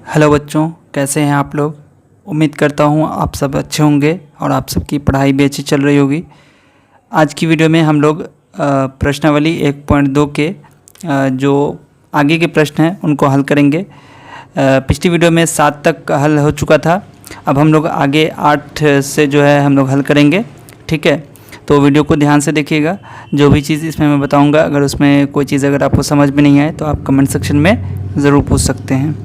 Hello बच्चों, कैसे हैं आप लोग। उम्मीद करता हूँ आप सब अच्छे होंगे और आप सबकी पढ़ाई भी अच्छी चल रही होगी। आज की वीडियो में हम लोग प्रश्नावली 1.2 के जो आगे के प्रश्न हैं उनको हल करेंगे। पिछली वीडियो में 7 तक हल हो चुका था। अब हम लोग आगे 8 से जो है हम लोग हल करेंगे। ठीक है, तो वीडियो को ध्यान से देखिएगा। जो भी चीज़ इसमें मैं बताऊंगा, अगर उसमें कोई चीज़ अगर आपको समझ में नहीं आए तो आप कमेंट सेक्शन में ज़रूर पूछ सकते हैं।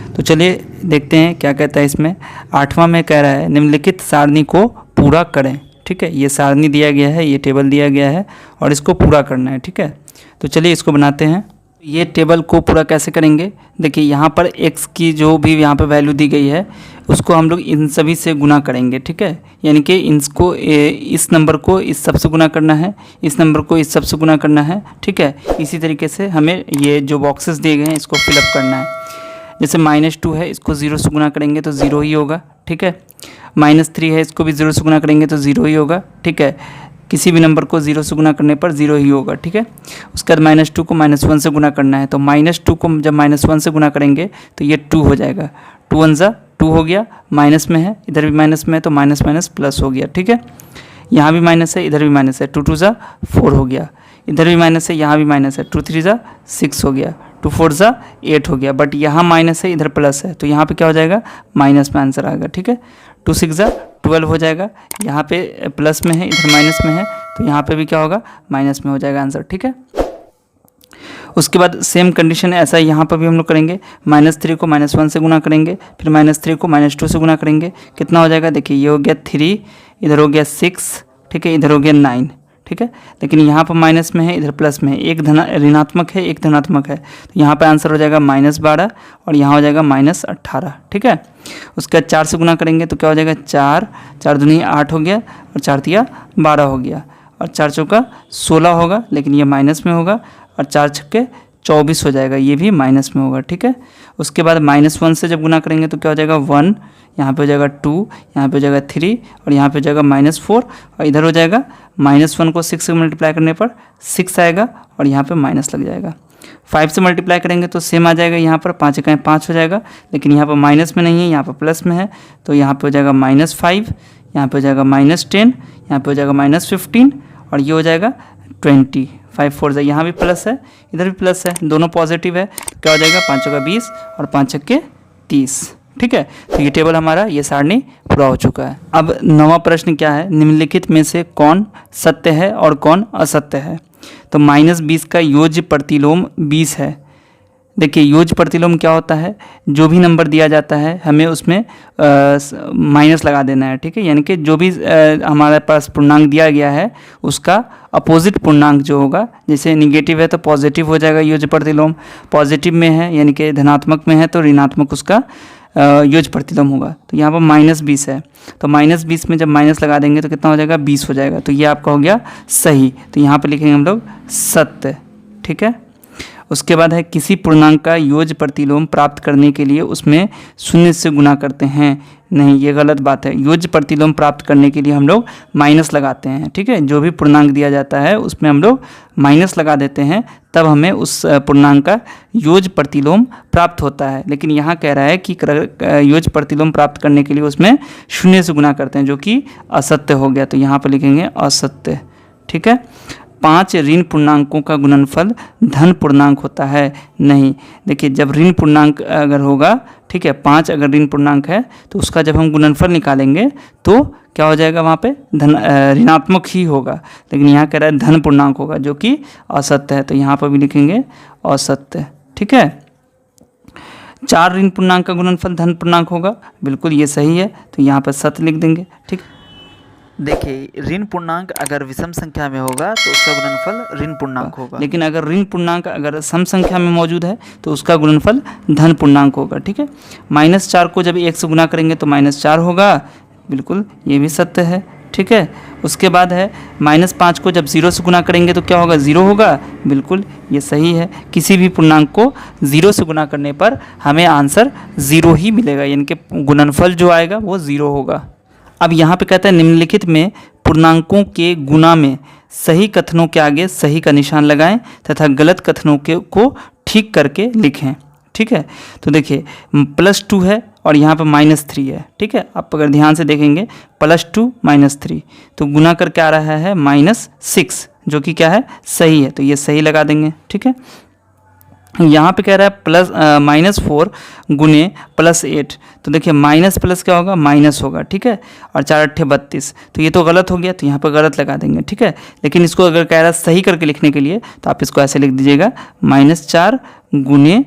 तो चलिए देखते हैं क्या कहता है इसमें। 8वां में कह रहा है निम्नलिखित सारणी को पूरा करें। ठीक है, ये सारणी दिया गया है, ये टेबल दिया गया है और इसको पूरा करना है। ठीक है, तो चलिए इसको बनाते हैं। ये टेबल को पूरा कैसे करेंगे, देखिए यहाँ पर x की जो भी यहाँ पर वैल्यू दी गई है उसको हम लोग इन सभी से गुना करेंगे। ठीक है, यानी कि इसको इस नंबर को इस सब से गुना करना है, इस नंबर को इस सब से गुना करना है। ठीक है, इसी तरीके से हमें ये जो बॉक्सेस दिए गए हैं इसको फिलअप करना है। जैसे -2 है, इसको 0 से गुना करेंगे तो 0 ही होगा। ठीक है, -3 है, इसको भी 0 से गुना करेंगे तो 0 ही होगा। ठीक है, किसी भी नंबर को 0 से गुना करने पर 0 ही होगा। ठीक है, उसके बाद -2 को -1 से गुना करना है, तो -2 को जब -1 से गुना करेंगे तो ये 2 हो जाएगा। 2 1 जा 2 हो गया, माइनस में है, इधर भी माइनस में है तो माइनस माइनस प्लस हो गया। ठीक है, यहाँ भी माइनस है, इधर भी माइनस है, 2 2 जा 4 हो गया, इधर भी माइनस है, यहाँ भी माइनस है, 2 3 जा 6 हो गया, 2 4 जा 8 हो गया। बट यहाँ माइनस है, इधर प्लस है, तो यहाँ पे क्या हो जाएगा, माइनस में आंसर आएगा। ठीक है, 2 6 जा 12 हो जाएगा, यहाँ पे प्लस में है, इधर माइनस में है, तो यहाँ पे भी क्या होगा, माइनस में हो जाएगा आंसर। ठीक है, उसके बाद सेम कंडीशन ऐसा यहाँ पर भी हम लोग करेंगे। -3 को -1 से गुना करेंगे, फिर -3 को -2 से गुना करेंगे, कितना हो जाएगा, देखिए ये हो गया 3, इधर हो गया 6, ठीक है, इधर हो गया 9। ठीक है, लेकिन यहाँ पर माइनस में है, इधर प्लस में है, एक ऋणात्मक है, एक धनात्मक है, तो यहाँ पर आंसर हो जाएगा -12 और यहाँ हो जाएगा -18। ठीक है, उसके बाद 4 से गुना करेंगे तो क्या हो जाएगा, 4 4 दूनी 8 हो गया और 4 तिया 12 हो गया और 4 चौका 16 होगा, लेकिन ये माइनस में होगा, और 4 छक्के 24 हो जाएगा, ये भी माइनस में होगा। ठीक है, उसके बाद -1 से जब गुना करेंगे तो क्या हो जाएगा, 1, यहाँ पे हो जाएगा 2, यहाँ पे हो जाएगा 3 और यहाँ पे हो जाएगा -4 और इधर हो जाएगा -1 को 6 से मल्टीप्लाई करने पर 6 आएगा और यहाँ पे माइनस लग जाएगा। 5 से मल्टीप्लाई करेंगे तो सेम आ जाएगा, यहाँ पर 5 इकाई 5 हो जाएगा, लेकिन यहाँ पर माइनस में नहीं है, यहाँ पर प्लस में है, तो यहाँ पे हो जाएगा -5, यहाँ पे हो जाएगा -10, यहाँ पे हो जाएगा -15 और ये हो जाएगा 20। 5 4 जा, यहाँ भी प्लस है, इधर भी प्लस है, दोनों पॉजिटिव है, तो क्या हो जाएगा, 5 चौका 20 और 5 छक्के 30। ठीक है, तो ये टेबल हमारा, ये सारणी पूरा हो चुका है। अब 9वां प्रश्न क्या है, निम्नलिखित में से कौन सत्य है और कौन असत्य है। तो -20 का योज्य प्रतिलोम 20 है। देखिए योज्य प्रतिलोम क्या होता है, जो भी नंबर दिया जाता है हमें उसमें माइनस लगा देना है। ठीक है, यानी कि जो भी हमारे पास पूर्णांक दिया गया है उसका अपोजिट पूर्णांक जो होगा, जैसे निगेटिव है तो पॉजिटिव हो जाएगा योज्य प्रतिलोम, पॉजिटिव में है यानी कि धनात्मक में है तो ऋणात्मक उसका योज्य प्रतिलोम होगा। तो यहाँ पर -20 है, तो -20 में जब माइनस लगा देंगे तो कितना हो जाएगा, 20 हो जाएगा, तो ये आपका हो गया सही। तो यहाँ पर लिखेंगे हम लोग सत्य। ठीक है, उसके बाद है किसी पूर्णांक का योज्य प्रतिलोम प्राप्त करने के लिए उसमें 0 से गुना करते हैं। नहीं, ये गलत बात है। योज्य प्रतिलोम प्राप्त करने के लिए हम लोग माइनस लगाते हैं। ठीक है, जो भी पूर्णांक दिया जाता है उसमें हम लोग माइनस लगा देते हैं, तब हमें उस पूर्णांक का योज्य प्रतिलोम प्राप्त होता है। लेकिन यहाँ कह रहा है कि योज्य प्रतिलोम प्राप्त करने के लिए उसमें 0 से गुना करते हैं, जो कि असत्य हो गया, तो यहाँ पर लिखेंगे असत्य। ठीक है, 5 ऋण पूर्णांकों का गुणनफल धन पूर्णांक होता है। नहीं, देखिए जब ऋण पूर्णांक अगर होगा, ठीक है, 5 अगर ऋण पूर्णांक है तो उसका जब हम गुणनफल निकालेंगे तो क्या हो जाएगा, वहाँ पे ऋणात्मक ही होगा, लेकिन यहाँ कह रहा है धन पूर्णांक होगा, जो कि असत्य है, तो यहाँ पर भी लिखेंगे असत्य। ठीक है, 4 ऋण पूर्णांक का गुणनफल धन पूर्णांक होगा, बिल्कुल ये सही है, तो यहाँ पर सत्य लिख देंगे। ठीक, देखिए ऋण पूर्णांक अगर विषम संख्या में होगा तो उसका गुणनफल ऋण पूर्णांक होगा, लेकिन अगर ऋण पूर्णांक अगर सम संख्या में मौजूद है तो उसका गुणनफल धन पूर्णांक होगा। ठीक है, -4 को जब 1 से गुना करेंगे तो -4 होगा, बिल्कुल ये भी सत्य है। ठीक है, उसके बाद है -5 को जब 0 से गुना करेंगे तो क्या होगा, 0 होगा, बिल्कुल ये सही है। किसी भी पूर्णांक को 0 से गुना करने पर हमें आंसर 0 ही मिलेगा, यानी कि गुणनफल जो आएगा वो 0 होगा। अब यहाँ पे कहता है निम्नलिखित में पूर्णांकों के गुणा में सही कथनों के आगे सही का निशान लगाएं तथा गलत कथनों को ठीक करके लिखें। ठीक है। तो देखिए +2 है और यहाँ पर -3 है, ठीक है। आप अगर ध्यान से देखेंगे +2 -3 तो गुना करके आ रहा है -6, जो कि क्या है, सही है, तो ये सही लगा देंगे, ठीक है। यहाँ पे कह रहा है -4 गुने +8, तो देखिए माइनस प्लस क्या होगा, माइनस होगा, ठीक है। और 4 × 8 = 32, तो ये तो गलत हो गया, तो यहाँ पर गलत लगा देंगे, ठीक है। लेकिन इसको अगर कह रहा है सही करके लिखने के लिए तो आप इसको ऐसे लिख दीजिएगा -4 गुने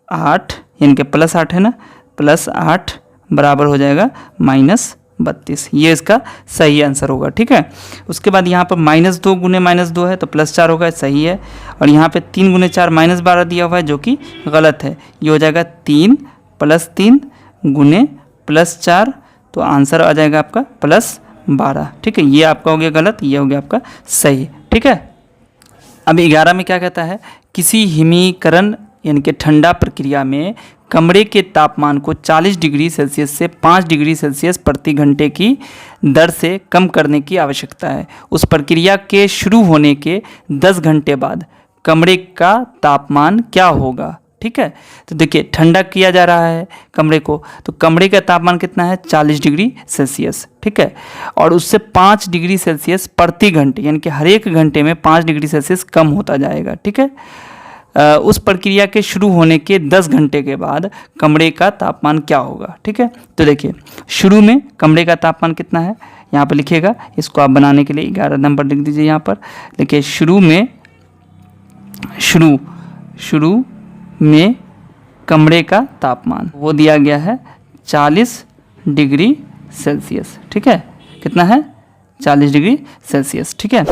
8, यानी कि +8 है ना, +8 बराबर हो जाएगा -32, ये इसका सही आंसर होगा, ठीक है। उसके बाद यहाँ पर -2 गुने -2 है तो +4 होगा, सही है। और यहाँ पे 3 गुने 4 -12 दिया हुआ है, जो कि गलत है, ये हो जाएगा 3 + 3 गुने +4, तो आंसर आ जाएगा आपका +12, ठीक है। ये आपका हो गया गलत, ये हो गया आपका सही, ठीक है। अब 11 में क्या कहता है, किसी हिमीकरण यानी कि ठंडा प्रक्रिया में कमरे के तापमान को 40 डिग्री सेल्सियस से 5 डिग्री सेल्सियस प्रति घंटे की दर से कम करने की आवश्यकता है। उस प्रक्रिया के शुरू होने के 10 घंटे बाद कमरे का तापमान क्या होगा, ठीक है। तो देखिए ठंडा किया जा रहा है कमरे को, तो कमरे का तापमान कितना है, 40 डिग्री सेल्सियस, ठीक है। और उससे 5 डिग्री सेल्सियस प्रति घंटे, यानी कि हर एक घंटे में 5 डिग्री सेल्सियस कम होता जाएगा, ठीक है। उस प्रक्रिया के शुरू होने के 10 घंटे के बाद कमरे का तापमान क्या होगा, ठीक है। तो देखिए शुरू में कमरे का तापमान कितना है, यहाँ पर लिखिएगा, इसको आप बनाने के लिए 11 नंबर लिख दीजिए यहाँ पर। देखिए शुरू में कमरे का तापमान वो दिया गया है 40 डिग्री सेल्सियस, ठीक है। कितना है, 40 डिग्री सेल्सियस, ठीक है।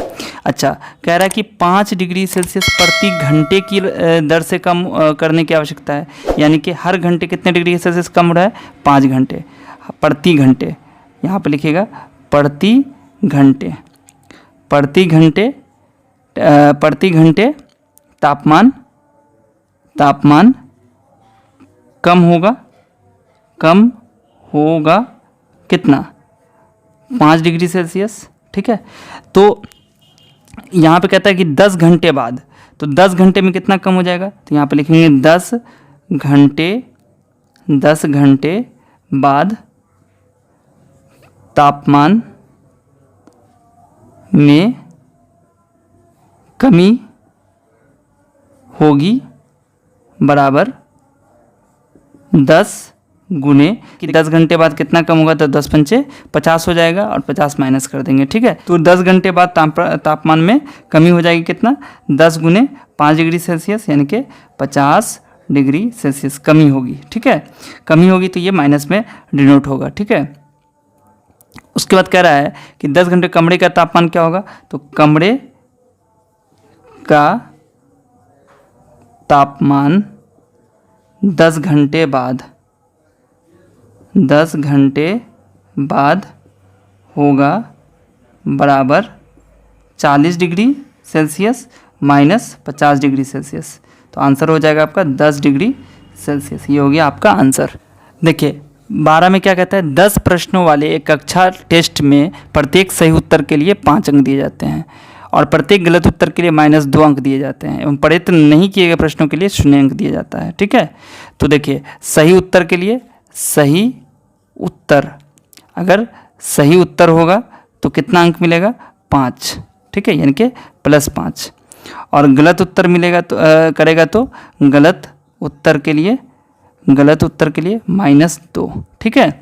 अच्छा, कह रहा है कि 5 डिग्री सेल्सियस प्रति घंटे की दर से कम करने की आवश्यकता है, यानी कि हर घंटे कितने डिग्री सेल्सियस कम हो रहा है, 5 घंटे प्रति घंटे, यहाँ पे लिखिएगा प्रति घंटे तापमान कम होगा कितना, 5 डिग्री सेल्सियस, ठीक है। तो यहाँ पे कहता है कि 10 घंटे बाद, तो 10 घंटे में कितना कम हो जाएगा, तो यहाँ पे लिखेंगे 10 घंटे बाद तापमान में कमी होगी बराबर 10 गुने कि 10 घंटे बाद कितना कम होगा, तो 10 पंचे 50 हो जाएगा और 50 माइनस कर देंगे, ठीक है। तो 10 घंटे बाद तापमान में कमी हो जाएगी कितना, 10 गुने 5 डिग्री सेल्सियस, यानी कि 50 डिग्री सेल्सियस कमी होगी, ठीक है। कमी होगी तो ये माइनस में डिनोट होगा, ठीक है। उसके बाद कह रहा है कि 10 घंटे कमरे का तापमान क्या होगा, तो कमरे का तापमान 10 घंटे बाद होगा बराबर 40 degree Celsius minus 50 degree Celsius, तो आंसर हो जाएगा आपका 10 डिग्री सेल्सियस, ये हो गया आपका आंसर। देखिए 12 में क्या कहता है, 10 प्रश्नों वाले एक कक्षा टेस्ट में प्रत्येक सही उत्तर के लिए 5 अंक दिए जाते हैं और प्रत्येक गलत उत्तर के लिए -2 अंक दिए जाते हैं एवं प्रयत्न नहीं किए गए प्रश्नों के लिए 0 अंक दिया जाता है, ठीक है। तो देखिए सही उत्तर के लिए, सही उत्तर अगर सही उत्तर होगा तो कितना अंक मिलेगा, 5, ठीक है, यानी कि +5। और गलत उत्तर मिलेगा तो करेगा तो गलत उत्तर के लिए -2, ठीक है।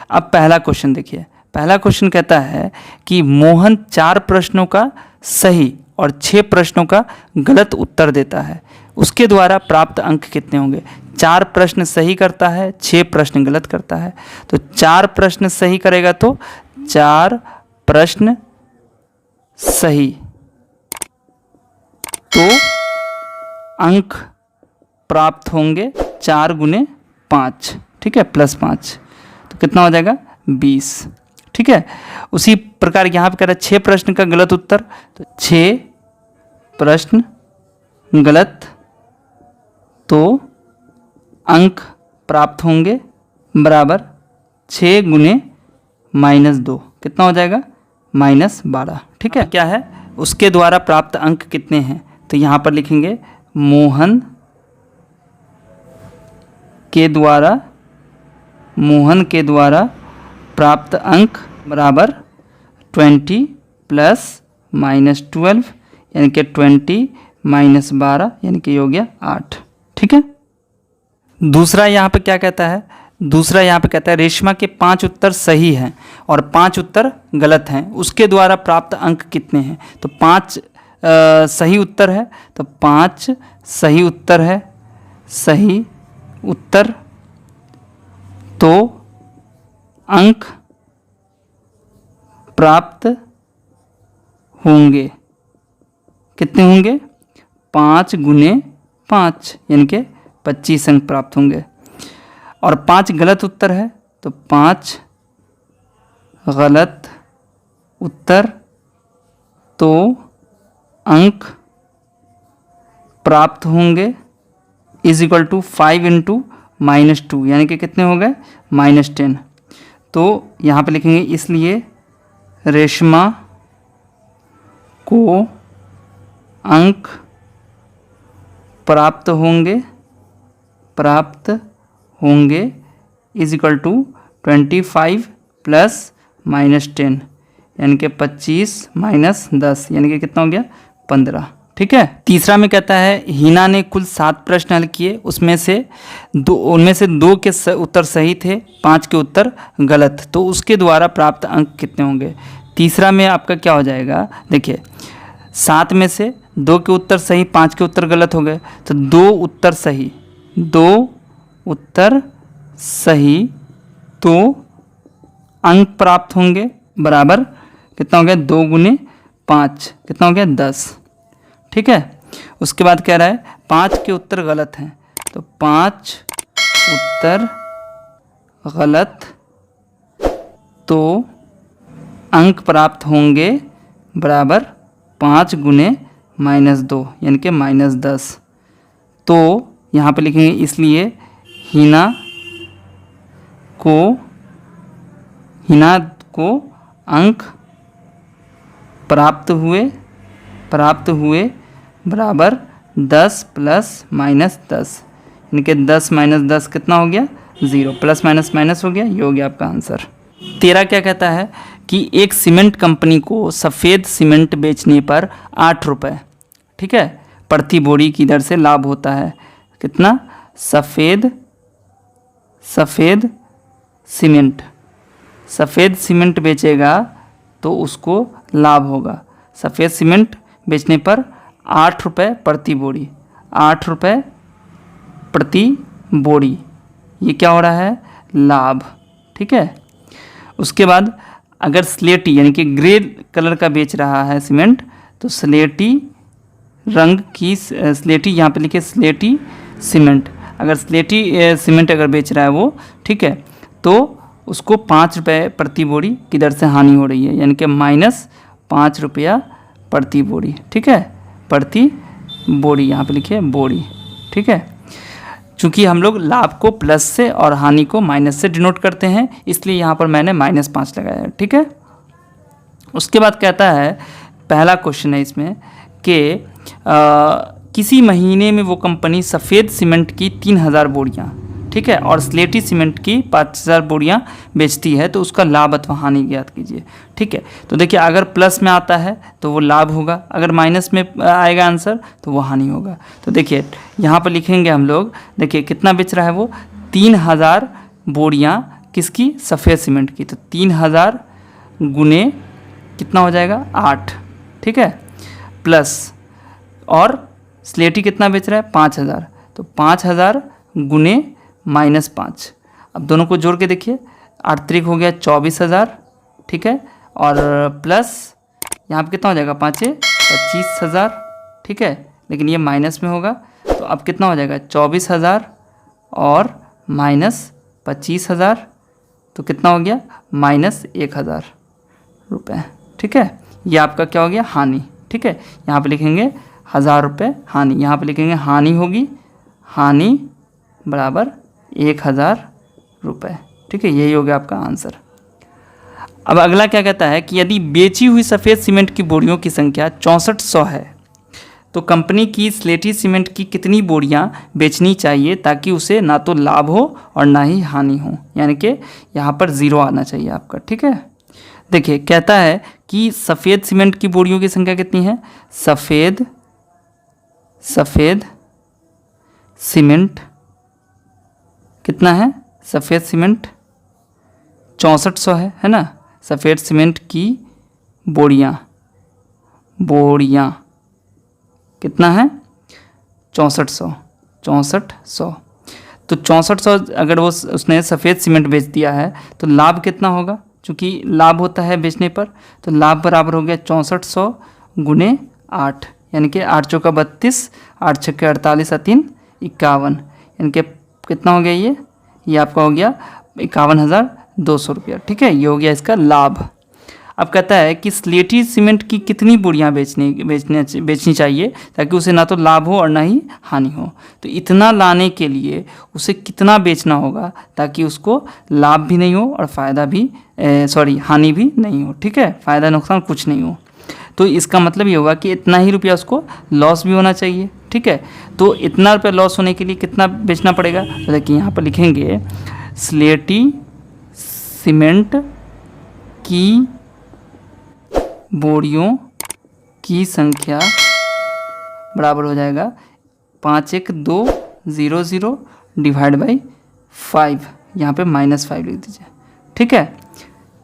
अब पहला क्वेश्चन देखिए, पहला क्वेश्चन कहता है कि मोहन 4 प्रश्नों का सही और 6 प्रश्नों का गलत उत्तर देता है, उसके द्वारा प्राप्त अंक कितने होंगे। 4 प्रश्न सही करता है, 6 प्रश्न गलत करता है, तो 4 प्रश्न सही करेगा तो 4 प्रश्न सही, तो अंक प्राप्त होंगे 4 गुने 5, ठीक है, +5, तो कितना हो जाएगा 20, ठीक है। उसी प्रकार यहाँ पे कह रहा है 6 प्रश्न का गलत उत्तर, तो 6 प्रश्न गलत, तो अंक प्राप्त होंगे बराबर 6 गुने -2, कितना हो जाएगा -12, ठीक है। क्या है, उसके द्वारा प्राप्त अंक कितने हैं, तो यहाँ पर लिखेंगे मोहन के द्वारा मोहन के द्वारा प्राप्त अंक बराबर 20 प्लस माइनस 12 यानी कि 20 माइनस 12 यानी कि ये हो गया 8। ठीक है। दूसरा यहाँ पे क्या कहता है, दूसरा यहाँ पे कहता है रेशमा के 5 उत्तर सही हैं और 5 उत्तर गलत हैं, उसके द्वारा प्राप्त अंक कितने हैं। तो 5 सही उत्तर है, तो 5 सही उत्तर है, सही उत्तर, तो अंक प्राप्त होंगे, कितने होंगे, 5 गुने 5 यानी कि 25 अंक प्राप्त होंगे। और 5 गलत उत्तर है, तो 5 गलत उत्तर, तो अंक प्राप्त होंगे इज इक्वल टू 5 इंटू -2 यानी कि कितने हो गए, -10। तो यहाँ पे लिखेंगे इसलिए रेशमा को अंक प्राप्त होंगे इज इक्वल टू 25 प्लस -10 यानी कि 25 माइनस 10 यानी कि कितना हो गया, 15। ठीक है। तीसरा में कहता है हिना ने कुल 7 प्रश्न हल किए, उनमें से 2 के उत्तर सही थे, 5 के उत्तर गलत, तो उसके द्वारा प्राप्त अंक कितने होंगे। तीसरा में आपका क्या हो जाएगा, देखिए 7 में से 2 के उत्तर सही, 5 के उत्तर गलत हो गए, तो 2 उत्तर सही, 2 उत्तर सही, तो अंक प्राप्त होंगे बराबर कितना हो गया, 2 गुने 5 कितना हो गया, 10। ठीक है। उसके बाद कह रहा है 5 के उत्तर गलत हैं, तो 5 उत्तर गलत, तो अंक प्राप्त होंगे बराबर 5 गुने -2 यानी कि -10। तो यहाँ पे लिखेंगे इसलिए हिना को अंक प्राप्त हुए बराबर 10 प्लस -10 यानी कि 10 माइनस 10 कितना हो गया, 0, प्लस माइनस माइनस हो गया, ये हो गया आपका आंसर। 13 क्या कहता है कि एक सीमेंट कंपनी को सफ़ेद सीमेंट बेचने पर 8 रुपये, ठीक है, प्रति बोरी की दर से लाभ होता है। कितना, सफ़ेद सीमेंट बेचेगा तो उसको लाभ होगा। सफ़ेद सीमेंट बेचने पर 8 रुपये प्रति बोरी, 8 रुपये प्रति बोरी, ये क्या हो रहा है, लाभ। ठीक है। उसके बाद अगर स्लेटी यानी कि ग्रे कलर का बेच रहा है सीमेंट, तो स्लेटी रंग की स्लेटी, यहाँ पे लिखे स्लेटी सीमेंट, अगर स्लेटी सीमेंट अगर बेच रहा है वो, ठीक है, तो उसको 5 रुपये प्रति बोरी की दर से हानि हो रही है, यानी कि -5 रुपया प्रति बोरी। ठीक है, प्रति बोरी, यहाँ पे लिखिए बोरी। ठीक है। चूँकि हम लोग लाभ को प्लस से और हानि को माइनस से डिनोट करते हैं, इसलिए यहाँ पर मैंने -5 लगाया है। ठीक है। उसके बाद कहता है, पहला क्वेश्चन है इसमें कि किसी महीने में वो कंपनी सफ़ेद सीमेंट की 3000 बोरियाँ, ठीक है, और स्लेटी सीमेंट की 5000 बोरियाँ बेचती है, तो उसका लाभ अथवा हानि ज्ञात कीजिए। ठीक है। तो देखिए अगर प्लस में आता है तो वो लाभ होगा, अगर माइनस में आएगा आंसर तो वो हानि होगा। तो देखिए यहाँ पर लिखेंगे हम लोग, देखिए कितना बेच रहा है वो, 3000 बोरियाँ किसकी, सफ़ेद सीमेंट की, तो 3000 गुने कितना हो जाएगा, 8। ठीक है, प्लस, और स्लेटी कितना बेच रहा है, 5000, तो 5000 गुने -5। अब दोनों को जोड़ के देखिए, 8 त्रिक हो गया 24,000, ठीक है, और प्लस यहाँ पे कितना हो जाएगा, 5 25,000, ठीक है, लेकिन ये माइनस में होगा, तो अब कितना हो जाएगा 24,000 और -25,000, तो कितना हो गया, -1,000 रुपये। ठीक है, ये आपका क्या हो गया, हानि। ठीक है, यहाँ पे लिखेंगे 1000 रुपये हानि, यहाँ पे लिखेंगे हानि होगी, हानि बराबर 1000 रुपये। ठीक है, यही हो गया आपका आंसर। अब अगला क्या कहता है कि यदि बेची हुई सफ़ेद सीमेंट की बोरियों की संख्या 6400 है, तो कंपनी की स्लेटी सीमेंट की कितनी बोरियां बेचनी चाहिए ताकि उसे ना तो लाभ हो और ना ही हानि हो, यानी कि यहाँ पर ज़ीरो आना चाहिए आपका। ठीक है, देखिए कहता है कि सफ़ेद सीमेंट की बोरियों की संख्या कितनी है। सफ़ेद सीमेंट कितना है, सफ़ेद सीमेंट 6400 है ना। सफ़ेद सीमेंट की बोरियां कितना है 6400। तो 6400 अगर वो उसने सफ़ेद सीमेंट बेच दिया है तो लाभ कितना होगा, चूँकि लाभ होता है बेचने पर, तो लाभ बराबर हो गया 6400 गुने 8, यानी कि 8 चौका 32, 8 छक्के 48, 3 51, यानी कि कितना हो गया ये आपका हो गया 51,200 रुपया। ठीक है, ये हो गया इसका लाभ। अब कहता है कि स्लेटी सीमेंट की कितनी बोरियां बेचनी चाहिए ताकि उसे ना तो लाभ हो और ना ही हानि हो। तो इतना लाने के लिए उसे कितना बेचना होगा ताकि उसको लाभ भी नहीं हो और हानि भी नहीं हो। ठीक है, फ़ायदा नुकसान कुछ नहीं हो। तो इसका मतलब ये होगा कि इतना ही रुपया उसको लॉस भी होना चाहिए। ठीक है, तो इतना रुपया लॉस होने के लिए कितना बेचना पड़ेगा, तो देखिए यहाँ पर लिखेंगे स्लेटी सीमेंट की बोरियों की संख्या बराबर हो जाएगा 51200 डिवाइड बाई 5, यहाँ पे -5 लिख दीजिए। ठीक है,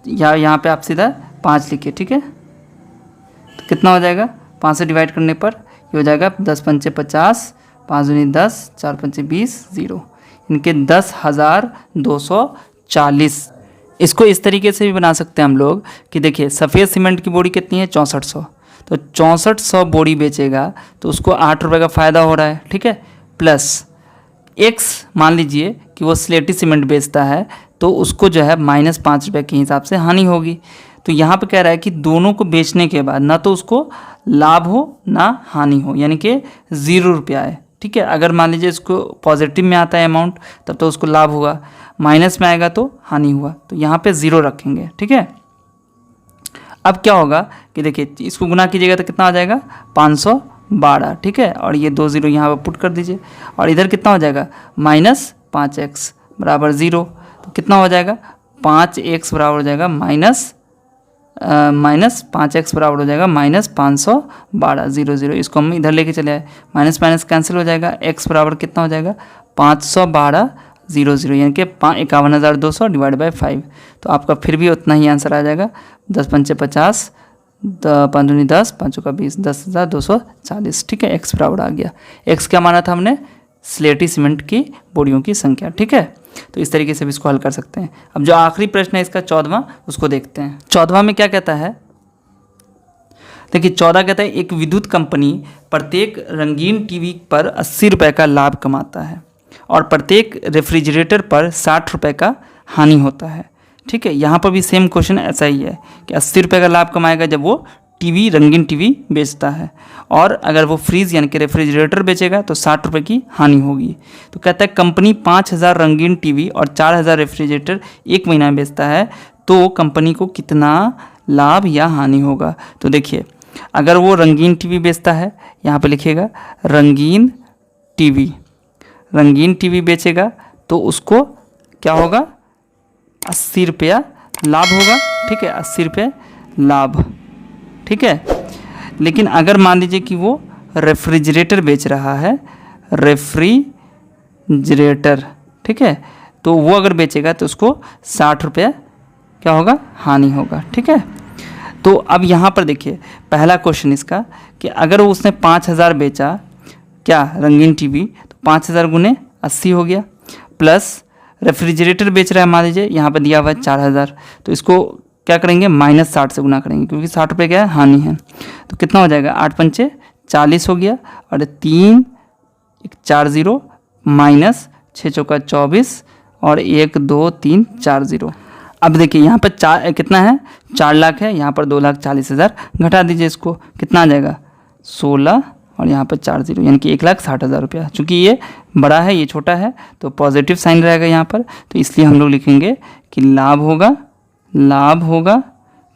या यहाँ पे आप सीधा 5 लिखिए। ठीक है, तो कितना हो जाएगा, 5 से डिवाइड करने पर ये हो जाएगा 10 पंचे 50, 5 दूनी 10, 4 पंचे 20, 0, इनके 10,240। इसको इस तरीके से भी बना सकते हैं हम लोग कि देखिए सफ़ेद सीमेंट की बोरी कितनी है 6400, तो 6400 बोरी बेचेगा तो उसको 8 रुपये का फ़ायदा हो रहा है। ठीक है, प्लस एक्स मान लीजिए कि वो स्लेटी सीमेंट बेचता है तो उसको जो है -5 रुपये के हिसाब से हानि होगी। तो यहाँ पे कह रहा है कि दोनों को बेचने के बाद ना तो उसको लाभ हो ना हानि हो, यानी कि 0 रुपया है। ठीक है, अगर मान लीजिए इसको पॉजिटिव में आता है अमाउंट तब तो उसको लाभ होगा, माइनस में आएगा तो हानि हुआ, तो यहाँ पे 0 रखेंगे। ठीक है, अब क्या होगा कि देखिए इसको गुना कीजिएगा तो कितना आ जाएगा 512। ठीक है, और ये 2 0 यहाँ पर पुट कर दीजिए और इधर कितना हो जाएगा -5x बराबर 0, तो कितना हो जाएगा 5x बराबर हो जाएगा -5x बराबर हो जाएगा -512, 0 0, इसको हम इधर लेके चले आए, माइनस माइनस कैंसिल हो जाएगा, x बराबर कितना हो जाएगा 512 0 0, यानी कि 51,200 डिवाइड बाई 5, तो आपका फिर भी उतना ही आंसर आ जाएगा 10 पंचे 50, 5 दूनी 10, 5 चौका 20, 10,240। ठीक है, x बराबर आ गया। x क्या माना था हमने, स्लेटी सीमेंट की बोरियों की संख्या। ठीक है, तो इस तरीके से भी इसको हल कर सकते हैं। अब जो आखिरी प्रश्न है इसका 14वां, उसको देखते हैं। 14वां में क्या कहता है, देखिए 14 कहता है एक विद्युत कंपनी प्रत्येक रंगीन टीवी पर 80 रुपये का लाभ कमाता है और प्रत्येक रेफ्रिजरेटर पर 60 रुपये का हानि होता है। ठीक है, यहाँ पर भी सेम क्वेश्चन ऐसा ही है कि 80 रुपये का लाभ कमाएगा जब वो टीवी रंगीन टीवी बेचता है, और अगर वो फ्रीज यानी कि रेफ्रिजरेटर बेचेगा तो 60 रुपये की हानि होगी। तो कहता है कंपनी 5000 रंगीन टीवी और 4000 रेफ्रिजरेटर एक महीना में बेचता है तो कंपनी को कितना लाभ या हानि होगा। तो देखिए अगर वो रंगीन टीवी बेचता है, यहाँ पे लिखिएगा रंगीन टीवी बेचेगा तो उसको क्या होगा 80 रुपया लाभ होगा। ठीक है, 80 रुपये लाभ। ठीक है, लेकिन अगर मान लीजिए कि वो रेफ्रिजरेटर बेच रहा है, रेफ्रिजरेटर, ठीक है, तो वो अगर बेचेगा तो उसको 60 रुपया क्या होगा हानि होगा। ठीक है, तो अब यहाँ पर देखिए पहला क्वेश्चन इसका कि अगर उसने 5000 बेचा क्या रंगीन टीवी, तो 5000 गुने 80 हो गया, प्लस रेफ्रिजरेटर बेच रहा है मान लीजिए यहाँ पर दिया हुआ है 4000, तो इसको क्या करेंगे -60 से गुना करेंगे क्योंकि 60 रुपये क्या है हानि है। तो कितना हो जाएगा 8 पंचे 40 हो गया और 3 4 0 माइनस 6 चौका 24 और 1 2 3 4 0। अब देखिए यहाँ पर कितना है 4 लाख है, यहाँ पर 2,40,000 घटा दीजिए, इसको कितना आ जाएगा 16 और यहाँ पर 4 0 यानी कि 1,60,000 रुपया। चूँकि ये बड़ा है ये छोटा है तो पॉजिटिव साइन रहेगा यहाँ पर, तो इसलिए हम लोग लिखेंगे कि लाभ होगा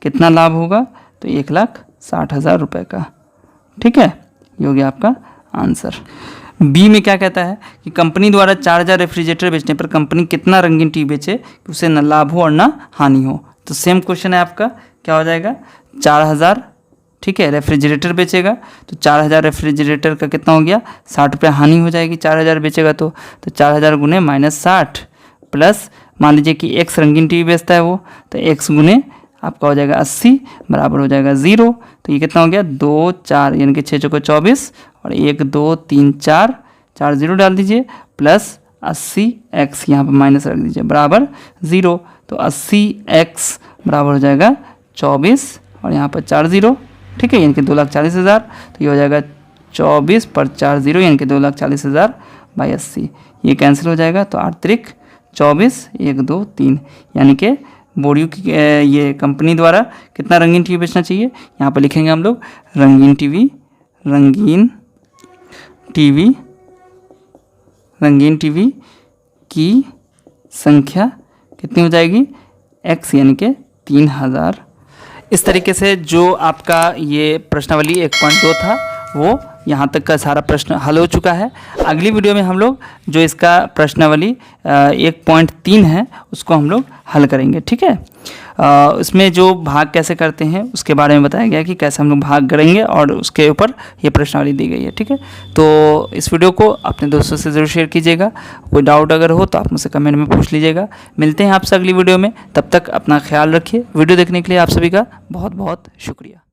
कितना लाभ होगा तो 1,60,000 रुपये का। ठीक है, ये हो गया आपका आंसर। बी में क्या कहता है कि कंपनी द्वारा 4000 रेफ्रिजरेटर बेचने पर कंपनी कितना रंगीन टीवी बेचे कि उसे न लाभ हो और न हानि हो। तो सेम क्वेश्चन है आपका, क्या हो जाएगा 4000, ठीक है, रेफ्रिजरेटर बेचेगा तो 4000 रेफ्रिजरेटर का कितना हो गया 60 रुपये हानि हो जाएगी 4000 बेचेगा तो 4000 गुने -60 प्लस मान लीजिए कि x रंगीन टीवी बेचता है वो, तो x गुने आपका हो जाएगा 80 बराबर हो जाएगा 0। तो ये कितना हो गया 2 4 यानी कि 6 चौको 24 और 1 2 3 4 4 0 डाल दीजिए प्लस 80x यहाँ पर माइनस रख दीजिए बराबर 0। तो 80x बराबर हो जाएगा 24 और यहाँ पर 4 0, ठीक है, यानी कि 2,40,000। तो ये हो जाएगा 24 पर 4 0 यानी कि 2,40,000 बाई 80, ये कैंसिल हो जाएगा। तो 8 त्रिक 24 1 2 3 यानी कि बोरियो की ये कंपनी द्वारा कितना रंगीन टीवी बेचना चाहिए, यहाँ पर लिखेंगे हम लोग रंगीन टीवी की संख्या कितनी हो जाएगी x यानी कि 3000। इस तरीके से जो आपका ये प्रश्नावली 1.2 था वो यहाँ तक का सारा प्रश्न हल हो चुका है। अगली वीडियो में हम लोग जो इसका प्रश्नावली 1.3 है उसको हम लोग हल करेंगे, ठीक है। इसमें जो भाग कैसे करते हैं उसके बारे में बताया गया कि कैसे हम लोग भाग करेंगे और उसके ऊपर ये प्रश्नावली दी गई है, ठीक है। तो इस वीडियो को अपने दोस्तों से ज़रूर शेयर कीजिएगा। कोई डाउट अगर हो तो आप मुझसे कमेंट में पूछ लीजिएगा। मिलते हैं आपसे अगली वीडियो में, तब तक अपना ख्याल रखिए। वीडियो देखने के लिए आप सभी का बहुत बहुत शुक्रिया।